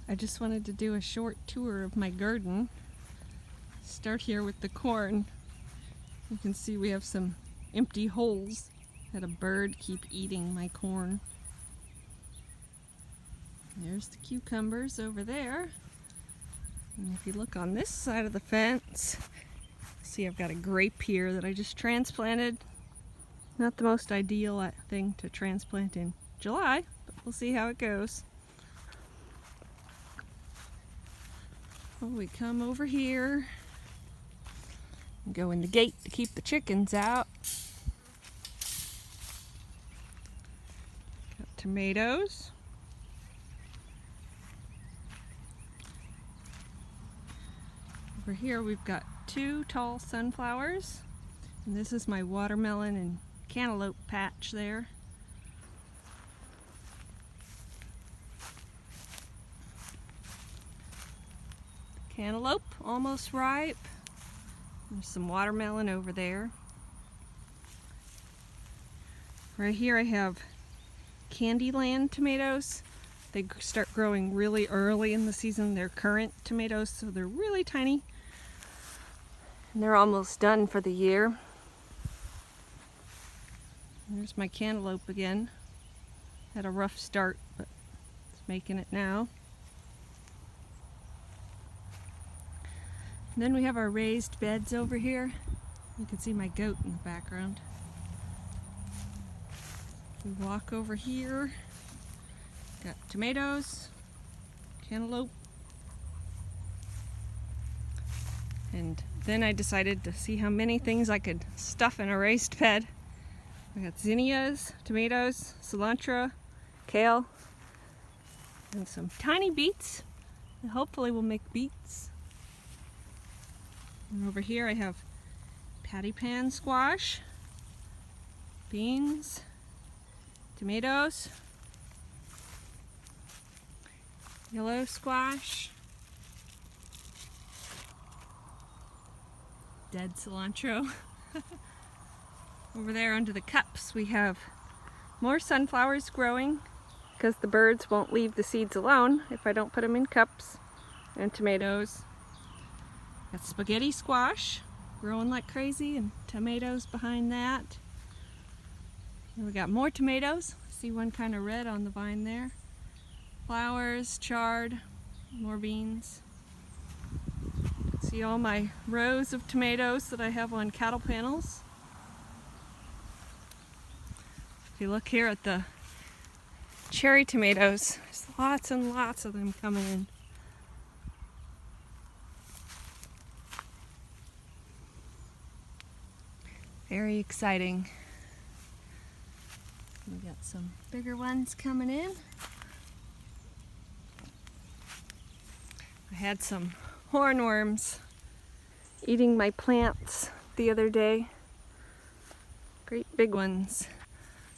I just wanted to do a short tour of my garden. Start here with the corn. You can see we have some empty holes. Had a bird keep eating my corn. There's the cucumbers over there. And if you look on this side of the fence, see I've got a grape here that I just transplanted. Not the most ideal thing to transplant in July, but we'll see how it goes. Well, we come over here and go in the gate to keep the chickens out. Got tomatoes. Over here we've got 2 tall sunflowers, and this is my watermelon and cantaloupe patch there. Cantaloupe almost ripe. There's some watermelon over there. Right here I have Candyland tomatoes. They start growing really early in the season. They're currant tomatoes, so they're really tiny. And they're almost done for the year. There's my cantaloupe again. Had a rough start, but it's making it now. And then we have our raised beds over here. You can see my goat in the background. We walk over here. Got tomatoes, cantaloupe. And then I decided to see how many things I could stuff in a raised bed. I got zinnias, tomatoes, cilantro, kale, and some tiny beets. And hopefully we'll make beets. And over here I have patty pan squash, beans, tomatoes, yellow squash, dead cilantro. Over there under the cups we have more sunflowers growing because the birds won't leave the seeds alone if I don't put them in cups, and tomatoes. Got spaghetti squash growing like crazy and tomatoes behind that. And we got more tomatoes. See one kind of red on the vine there. Flowers, chard, more beans. See all my rows of tomatoes that I have on cattle panels. If you look here at the cherry tomatoes, there's lots and lots of them coming in. Very exciting. We got some bigger ones coming in. I had some hornworms eating my plants the other day. Great big ones.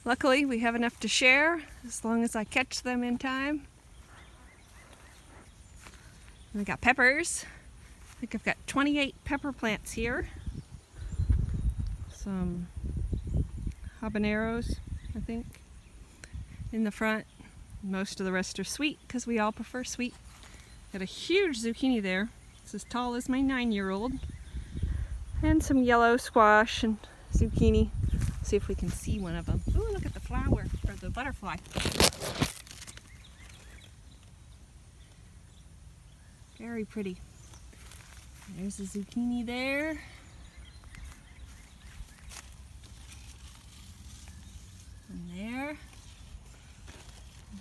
Luckily, we have enough to share as long as I catch them in time. And we got peppers. I think I've got 28 pepper plants here. Some habaneros, I think, in the front. Most of the rest are sweet because we all prefer sweet. Got a huge zucchini there. It's as tall as my 9-year-old. And some yellow squash and zucchini. See if we can see one of them. Ooh, look at the flower, or the butterfly. Very pretty. There's the zucchini there. And there.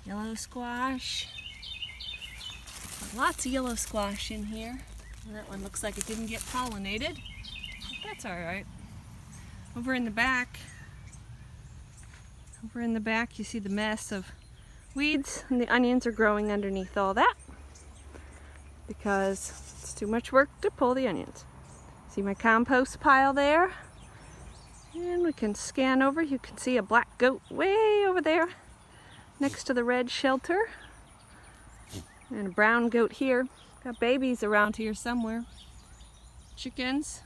Yellow squash. Lots of yellow squash in here. That one looks like it didn't get pollinated, but that's alright. Over in the back you see the mess of weeds, and the onions are growing underneath all that because it's too much work to pull the onions. See my compost pile there? And we can scan over. You can see a black goat way over there next to the red shelter. And a brown goat here. Got babies around here somewhere. Chickens.